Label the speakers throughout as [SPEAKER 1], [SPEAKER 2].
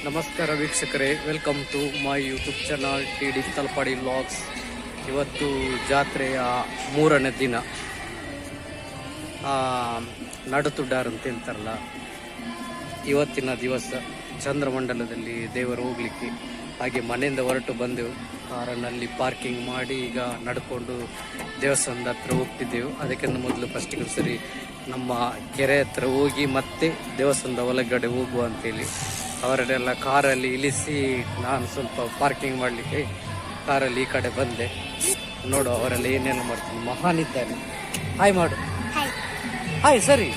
[SPEAKER 1] ನಮಸ್ಕಾರ ವೀಕ್ಷಕರೇ, welcome to my YouTube channel TD Talapady vlogs. ಇವತ್ತು ಜಾತ್ರೆಯ 3ನೇ ದಿನ. ನಡುತುಡ್ಡಾರು ಅಂತ ಹೇಳ್ತಾರಲ್ಲ, ಇವತ್ತಿನ ದಿವಸ ಚಂದ್ರಮಂಡಲದಲ್ಲಿ ದೇವರು ಹೋಗ್ಲಿಕ್ಕೆ. ಹಾಗೆ ಮನೆಯಿಂದ ಹೊರಟು ಬಂದೆವು. ಕಾರನ್ನಲ್ಲಿ ಪಾರ್ಕಿಂಗ್ ಮಾಡಿ ಈಗ ನಡ್ಕೊಂಡು ದೇವಸ್ಥಾನದ ಹತ್ರ ಹೋಗ್ತಿದ್ದೆವು. ಅದಕ್ಕಿಂತ ಮೊದಲು ಫಸ್ಟಿಗೆ ಸರಿ ನಮ್ಮ ಕೆರೆ ಹತ್ರ ಹೋಗಿ ಮತ್ತೆ ದೇವಸ್ಥಾನದ ಒಳಗಡೆ ಹೋಗುವ ಅಂತೇಳಿ ಅವರನ್ನೆಲ್ಲ ಕಾರಲ್ಲಿ ಇಳಿಸಿ ನಾನು ಸ್ವಲ್ಪ ಪಾರ್ಕಿಂಗ್ ಮಾಡಲಿಕ್ಕೆ ಕಾರಲ್ಲಿ ಈ ಕಡೆ ಬಂದೆ. ನೋಡು ಅವರೆಲ್ಲ ಏನೇನು ಮಾಡ್ತೀನಿ. ಮಹಾನ್ ಇದ್ದಾನೆ. ಹಾಯ್ ಮಾಡು. ಹಾಯ್ ಸರಿ.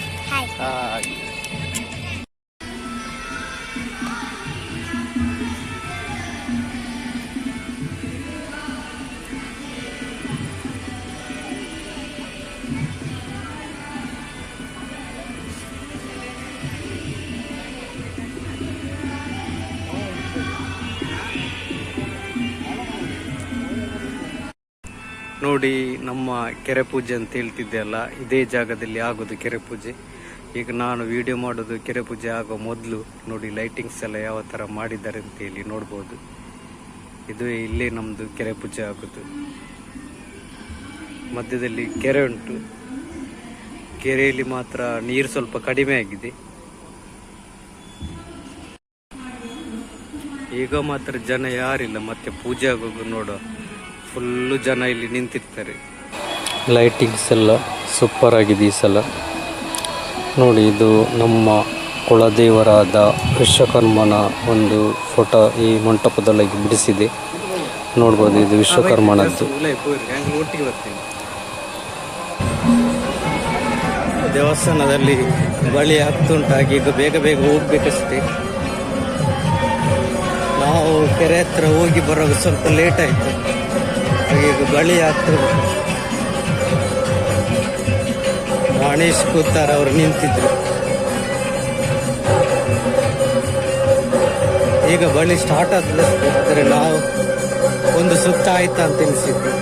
[SPEAKER 1] ನೋಡಿ, ನಮ್ಮ ಕೆರೆ ಪೂಜೆ ಅಂತ ಹೇಳ್ತಿದ್ದೆ ಅಲ್ಲ, ಇದೇ ಜಾಗದಲ್ಲಿ ಆಗೋದು ಕೆರೆ ಪೂಜೆ. ಈಗ ನಾನು ವಿಡಿಯೋ ಮಾಡೋದು ಕೆರೆ ಪೂಜೆ ಆಗೋ ಮೊದಲು. ನೋಡಿ ಲೈಟಿಂಗ್ಸ್ ಎಲ್ಲ ಯಾವ ಥರ ಮಾಡಿದ್ದಾರೆ ಅಂತ ಹೇಳಿ ನೋಡ್ಬೋದು. ಇದು ಇಲ್ಲೇ ನಮ್ಮದು ಕೆರೆ ಪೂಜೆ ಆಗೋದು. ಮಧ್ಯದಲ್ಲಿ ಕೆರೆ ಉಂಟು. ಕೆರೆಯಲ್ಲಿ ಮಾತ್ರ ನೀರು ಸ್ವಲ್ಪ ಕಡಿಮೆ ಆಗಿದೆ. ಈಗ ಮಾತ್ರ ಜನ ಯಾರಿಲ್ಲ. ಮತ್ತೆ ಪೂಜೆ ಆಗೋದು ನೋಡೋ, ಫುಲ್ಲು ಜನ ಇಲ್ಲಿ ನಿಂತಿರ್ತಾರೆ. ಲೈಟಿಂಗ್ಸ್ ಎಲ್ಲ ಸೂಪರ್ ಆಗಿದೆ ಈ ಸಲ. ನೋಡಿ, ಇದು ನಮ್ಮ ಕುಲದೇವರಾದ ವಿಶ್ವಕರ್ಮನ ಒಂದು ಫೋಟೋ ಈ ಮಂಟಪದೊಳಗೆ ಬಿಡಿಸಿದೆ. ನೋಡ್ಬೋದು, ಇದು ವಿಶ್ವಕರ್ಮನದ್ದು. ದೇವಸ್ಥಾನದಲ್ಲಿ ಬಳಿ ಆಗ್ತುಂಟಾಗಿ ಈಗ ಬೇಗ ಬೇಗ ಹೋಗ್ಬೇಕಷ್ಟೇ. ನಾವು ಕೆರೆ ಹತ್ರ ಹೋಗಿ ಬರೋದು ಸ್ವಲ್ಪ ಲೇಟ್ ಆಯಿತು. ಈಗ ಬಳಿ ಆಗ್ತದೆ. ಗಣೇಶ್ ಕೂತಾರ ಅವರು ನಿಂತಿದ್ರು. ಈಗ ಬಳಿ ಸ್ಟಾರ್ಟ್ ಆಗ್ತದೆ. ಆದರೆ ನಾವು ಒಂದು ಸುತ್ತ ಆಯ್ತಾ ಅಂತ ಎನಿಸಿದ್ವಿ.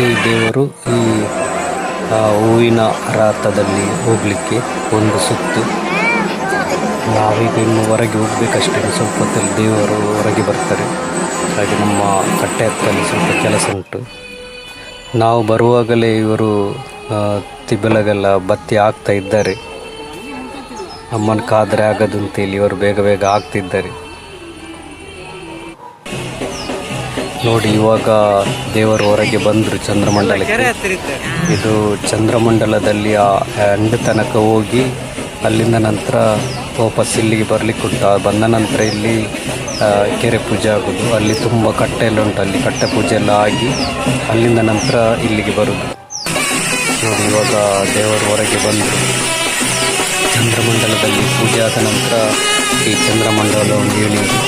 [SPEAKER 1] ಈ ದೇವರು ಈ ಹೂವಿನ ರಥದಲ್ಲಿ ಹೋಗಲಿಕ್ಕೆ ಒಂದು ಸುತ್ತು. ನಾವೀಗ ಇನ್ನು ಹೊರಗೆ ಹೋಗಬೇಕಷ್ಟೇ, ಸ್ವಲ್ಪ ಹೊತ್ತಲ್ಲಿ ದೇವರು ಹೊರಗೆ ಬರ್ತಾರೆ. ಹಾಗೆ ನಮ್ಮ ಕಟ್ಟೆ ಹತ್ತಲ್ಲಿ ಸ್ವಲ್ಪ ಕೆಲಸ ಉಂಟು. ನಾವು ಬರುವಾಗಲೇ ಇವರು ತಿಬಲಗೆಲ್ಲ ಬತ್ತಿ ಹಾಕ್ತಾ ಇದ್ದಾರೆ. ಅಮ್ಮನ ಕಾದರೆ ಆಗೋದು ಅಂತೇಳಿ ಇವರು ಬೇಗ ಬೇಗ ಹಾಕ್ತಿದ್ದಾರೆ. ನೋಡಿ, ಇವಾಗ ದೇವರು ಹೊರಗೆ ಬಂದರು ಚಂದ್ರಮಂಡಲಕ್ಕೆ. ಇದು ಚಂದ್ರಮಂಡಲದಲ್ಲಿ ಆ ಎಂಡ್ ತನಕ ಹೋಗಿ ಅಲ್ಲಿಂದ ನಂತರ ವಾಪಸ್ ಇಲ್ಲಿಗೆ ಬರಲಿಕ್ಕುಂಟು. ಬಂದ ನಂತರ ಇಲ್ಲಿ ಕೆರೆ ಪೂಜೆ ಆಗೋದು. ಅಲ್ಲಿ ತುಂಬ ಕಟ್ಟೆ ಎಲ್ಲ ಉಂಟು, ಅಲ್ಲಿ ಕಟ್ಟೆ ಪೂಜೆ ಎಲ್ಲ ಆಗಿ ಅಲ್ಲಿಂದ ನಂತರ ಇಲ್ಲಿಗೆ ಬರೋದು. ನೋಡಿ, ಇವಾಗ ದೇವರು ಹೊರಗೆ ಬಂದರು. ಚಂದ್ರಮಂಡಲದಲ್ಲಿ ಪೂಜೆ ಆದ ನಂತರ ಈ ಚಂದ್ರಮಂಡಲವನ್ನು ಇಳಿಯುವುದು.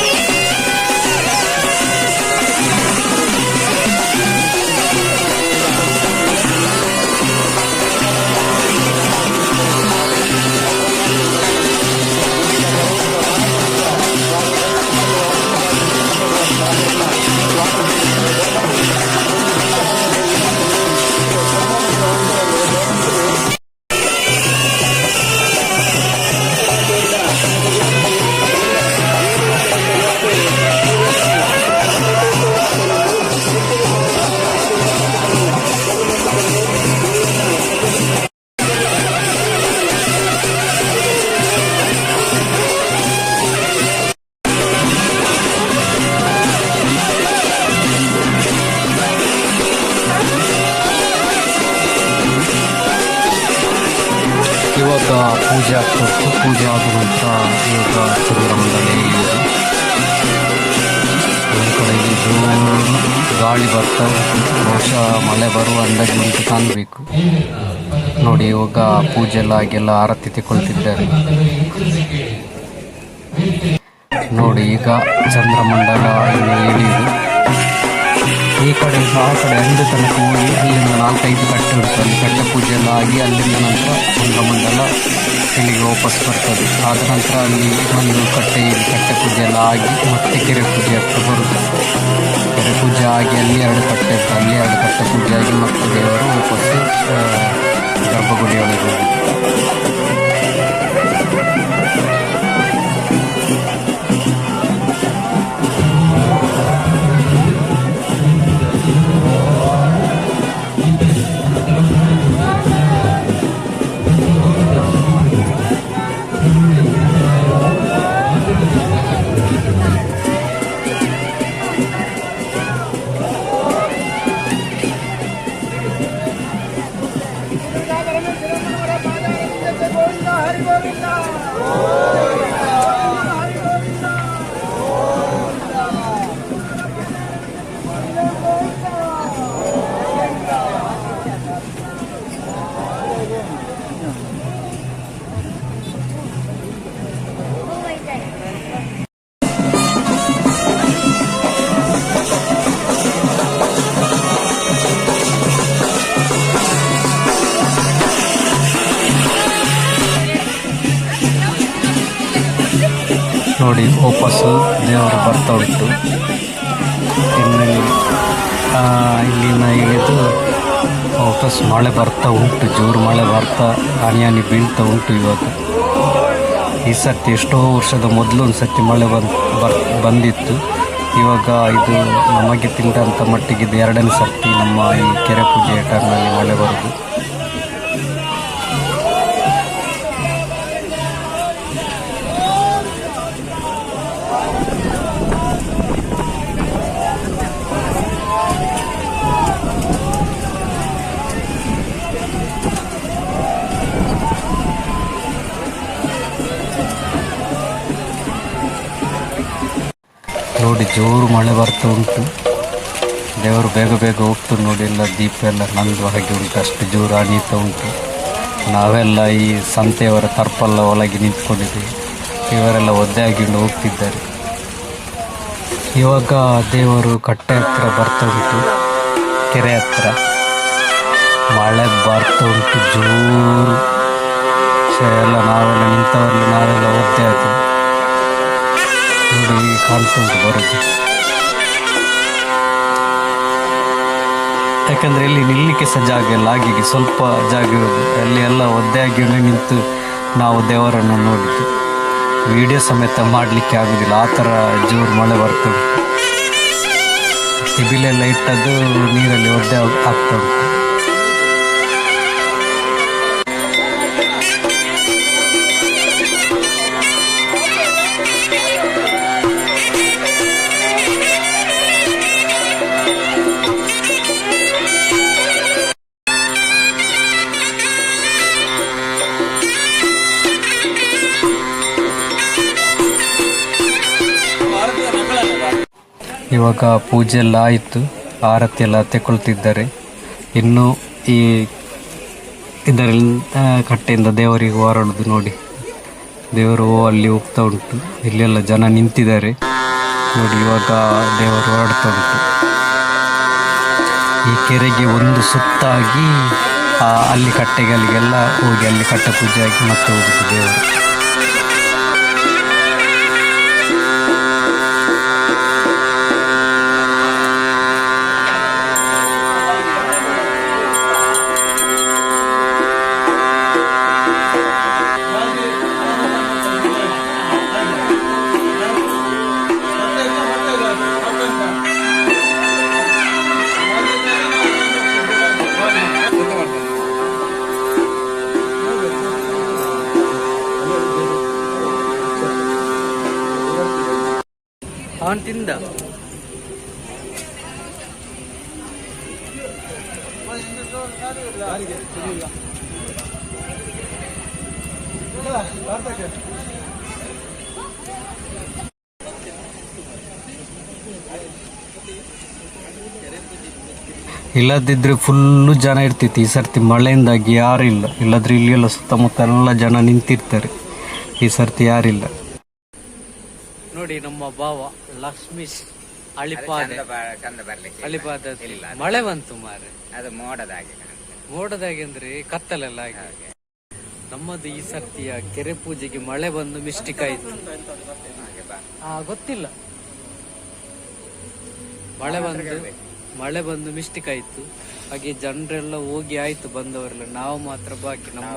[SPEAKER 1] ಇವಾಗ ಪೂಜೆ ಆಗ್ತಿತ್ತು. ಪೂಜೆ ಆದ ನಂತರ ಇವಾಗ ಚಂದ್ರಮಂಡಲ ಇಳಿಯೋದು. ಒಂದು ಕಡೆಗೆ ಜೋರು ಗಾಳಿ ಬರ್ತಾ ಬಹುಶಃ ಮಳೆ ಬರುವ ಅಂದಾಜು ಉಂಟು ಕಾಣಬೇಕು. ನೋಡಿ, ಇವಾಗ ಪೂಜೆ ಎಲ್ಲ ಆಗೆಲ್ಲ ಆರತಿ ತಗೊಳ್ತಿದ್ದಾರೆ. ನೋಡಿ, ಈಗ ಚಂದ್ರಮಂಡಲ ಇನ್ನು ಇಳಿಯುದು. ಈ ಕಡೆ ಆ ಕಡೆ ಎಂಡ್ ತನಕ ಹೋಗಿ ಅಲ್ಲಿಂದ 4-5 ಕಟ್ಟೆ ಉಂಟು. ಅಲ್ಲಿ ಕಟ್ಟೆ ಪೂಜೆ ಎಲ್ಲ ಆಗಿ ಅಲ್ಲಿಂದ ನಂತರ ಚಂದ್ರಮಂಡಲ ಇಲ್ಲಿಗೆ ವಾಪಸ್ ಬರ್ತದೆ. ಆದ ನಂತರ ಅಲ್ಲಿ ಒಂದು ಕಟ್ಟೆ ಪೂಜೆ ಎಲ್ಲ ಆಗಿ ಮತ್ತೆ ಕೆರೆ ಪೂಜೆ ಹತ್ರ ಬರುವುದು. ಕೆರೆ ಪೂಜೆ ಆಗಿ ಅಲ್ಲಿ 2 ಕಟ್ಟೆ ಇತ್ತು, ಅಲ್ಲಿ 2 ಕಟ್ಟೆ ಪೂಜೆ ಆಗಿ ಮತ್ತೆ ದೇವರು ವಾಪಸ್ಸು ಗರ್ಭಗುಡಿಯೊಳಗೆ ಹೋಗುದು. ನೋಡಿ, ವಾಪಸ್ಸು ದೇವರು ಬರ್ತಾ ಉಂಟು. ಇಲ್ಲಿನ ಇಳಿದು ವಾಪಸ್ ಮಳೆ ಬರ್ತಾ ಉಂಟು. ಜೋರು ಮಳೆ ಬರ್ತಾ ಹನಿ ಬೀಳ್ತಾ ಉಂಟು. ಇವಾಗ ಈ ಸರ್ತಿ ಎಷ್ಟೋ ವರ್ಷದ ಮೊದಲು ಒಂದು ಸರ್ತಿ ಮಳೆ ಬಂದಿತ್ತು. ಇವಾಗ ಇದು ನಮಗೆ ತಿಳಿದಂಥ ಮಟ್ಟಿಗೆ ಇದು 2ನೇ ಸರ್ತಿ ನಮ್ಮ ಈ ಕೆರೆ ಪೂಜೆ ಟೈಮ್ನಲ್ಲಿ ಮಳೆ ಬರೋದು. ನೋಡಿ, ಜೋರು ಮಳೆ ಬರ್ತಾ ಉಂಟು. ದೇವರು ಬೇಗ ಬೇಗ ಹೋಗ್ತದೆ. ನೋಡಿ, ಎಲ್ಲ ದೀಪ ಎಲ್ಲ ನಂದು ಹಾಗೆ ಉಂಟು, ಅಷ್ಟು ಜೋರು ಹನಿತಾ ಉಂಟು. ನಾವೆಲ್ಲ ಈ ಸಂತೆಯವರ ತರ್ಪಲ್ಲ ಒಳಗೆ ನಿಂತ್ಕೊಂಡಿದ್ದೀವಿ. ಇವರೆಲ್ಲ ಒದ್ದೆ ಆಗಿಕೊಂಡು ಹೋಗ್ತಿದ್ದಾರೆ. ಇವಾಗ ದೇವರು ಕಟ್ಟೆ ಹತ್ರ ಬರ್ತಾ ಉಂಟು, ಕೆರೆ ಹತ್ರ ಮಳೆ ಬರ್ತಾ ಉಂಟು ಜೋರು. ಎಲ್ಲ ನಾವೆಲ್ಲ ನಿಂತವರಲ್ಲಿ ನಾವೆಲ್ಲ ಒದ್ದೆ ಆದ್ವಿ. ನೋಡಿ, ಈಗ ಕಾಣ್ತಾ ಉಂಟು ಬರೋದು. ಯಾಕಂದರೆ ಇಲ್ಲಿ ನಿಲ್ಲಲಿಕ್ಕೆ ಸಹ ಜಾಗ ಇಲ್ಲ, ಹಾಗೆ ಸ್ವಲ್ಪ ಜಾಗ ಇರೋದು, ಅಲ್ಲಿ ಎಲ್ಲ ಒದ್ದೆಯಾಗಿ ನಿಂತು ನಾವು ದೇವರನ್ನು ನೋಡಿದ್ದು. ವಿಡಿಯೋ ಸಮೇತ ಮಾಡಲಿಕ್ಕೆ ಆಗೋದಿಲ್ಲ, ಆ ಥರ ಜೋರು ಮಳೆ ಬರ್ತದೆ. ತಿಬಿಲೆಲ್ಲ ಇಟ್ಟದ್ದು ನೀರಲ್ಲಿ ಒದ್ದೆ ಆಗ್ತಾ ಉಂಟು. ಇವಾಗ ಪೂಜೆ ಎಲ್ಲ ಆಯಿತು, ಆರತಿ ಎಲ್ಲ ತೆಗೊಳ್ತಿದ್ದಾರೆ. ಇನ್ನು ಈ ಇದರಿಂದ ಕಟ್ಟೆಯಿಂದ ದೇವರಿಗೆ ಹೊರಡುದು ನೋಡಿ. ದೇವರು ಅಲ್ಲಿ ಹೋಗ್ತಾ ಉಂಟು, ಇಲ್ಲೆಲ್ಲ ಜನ ನಿಂತಿದ್ದಾರೆ ನೋಡಿ. ಇವಾಗ ದೇವರು ಹೊರಡ್ತಾ ಉಂಟು. ಈ ಕೆರೆಗೆ ಒಂದು ಸುತ್ತಾಗಿ ಅಲ್ಲಿ ಕಟ್ಟೆಗಳಿಗೆಲ್ಲ ಹೋಗಿ ಅಲ್ಲಿ ಕಟ್ಟ ಪೂಜೆ ಆಗಿ ಮತ್ತೆ ಹೋಗುದು ದೇವರು. ಅವನ್ ತಿಂದ ಇಲ್ಲದಿದ್ರೆ ಫುಲ್ಲು ಜನ ಇರ್ತಿತ್ತು. ಈ ಸರ್ತಿ ಮಳೆಯಿಂದಾಗಿ ಯಾರು ಇಲ್ಲ, ಇಲ್ಲದ್ರೆ ಇಲ್ಲೆಲ್ಲ ಸುತ್ತಮುತ್ತ ಎಲ್ಲ ಜನ ನಿಂತಿರ್ತಾರೆ. ಈ ಸರ್ತಿ ಯಾರಿಲ್ಲ ನೋಡಿ. ನಮ್ಮ ಭಾವ ಲಕ್ಷ್ಮೀಶ್ ಅಳಿಪಾದ ಮಳೆ ಬಂತು ಮಾರೆ,
[SPEAKER 2] ಅದು
[SPEAKER 1] ಮೋಡದಾಗಿ ಅಂದ್ರೆ ಕತ್ತಲೆಲ್ಲ ಆಗಿ. ನಮ್ಮದು ಈ ಸರ್ತಿಯ ಕೆರೆ ಪೂಜೆಗೆ ಮಳೆ ಬಂದು ಮಿಸ್ಟೇಕ್ ಆಯ್ತು. ಗೊತ್ತಿಲ್ಲ, ಮಳೆ ಬಂದು ಮಿಸ್ಟೇಕ್ ಆಯ್ತು. ಹಾಗೆ ಜನರೆಲ್ಲ ಹೋಗಿ ಆಯ್ತು, ಬಂದವರೆಲ್ಲ. ನಾವು ಮಾತ್ರ ಬಾಕಿ. ನಮ್ಮ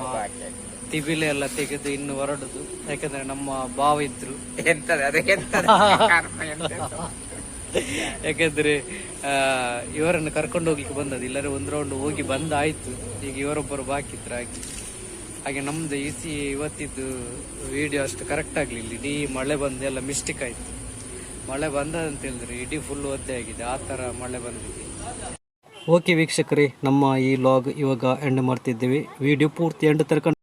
[SPEAKER 1] ತಿಬಿಲೆ ಎಲ್ಲ ತೆಗೆದು ಇನ್ನು ಹೊರಡುದು. ಯಾಕಂದ್ರೆ ನಮ್ಮ ಭಾವ ಇದ್ರು, ಯಾಕಂದ್ರೆ ಇವರನ್ನು ಕರ್ಕೊಂಡು ಹೋಗ್ಲಿಕ್ಕೆ ಬಂದದ್ದು. ಇಲ್ಲದ್ರೆ ಒಂದು ರೌಂಡ್ ಹೋಗಿ ಬಂದಾಯ್ತು. ಈಗ ಇವರೊಬ್ಬರು ಬಾಕಿ ಇದ್ರು. ಹಾಗೆ ನಮ್ದು ಇವತ್ತಿದ್ದು ವಿಡಿಯೋ ಅಷ್ಟು ಕರೆಕ್ಟ್ ಆಗ್ಲಿಲ್ಲ. ಇಡೀ ಮಳೆ ಬಂದು ಎಲ್ಲ ಮಿಸ್ಟೇಕ್ ಆಯ್ತು. ಮಳೆ ಬಂದದಂತ ಹೇಳಿದ್ರೆ ಇಡೀ ಫುಲ್ ಒದ್ದೆ ಆಗಿದೆ, ಆ ಥರ ಮಳೆ ಬಂದಿದೆ. ಓಕೆ ವೀಕ್ಷಕರೇ, ನಮ್ಮ ಈ ಲಾಗ್ ಇವಾಗ ಎಂಡ್ ಮಾಡ್ತಿದ್ದೇವೆ. ವಿಡಿಯೋ ಪೂರ್ತಿ ಎಂಡ್ ತನಕ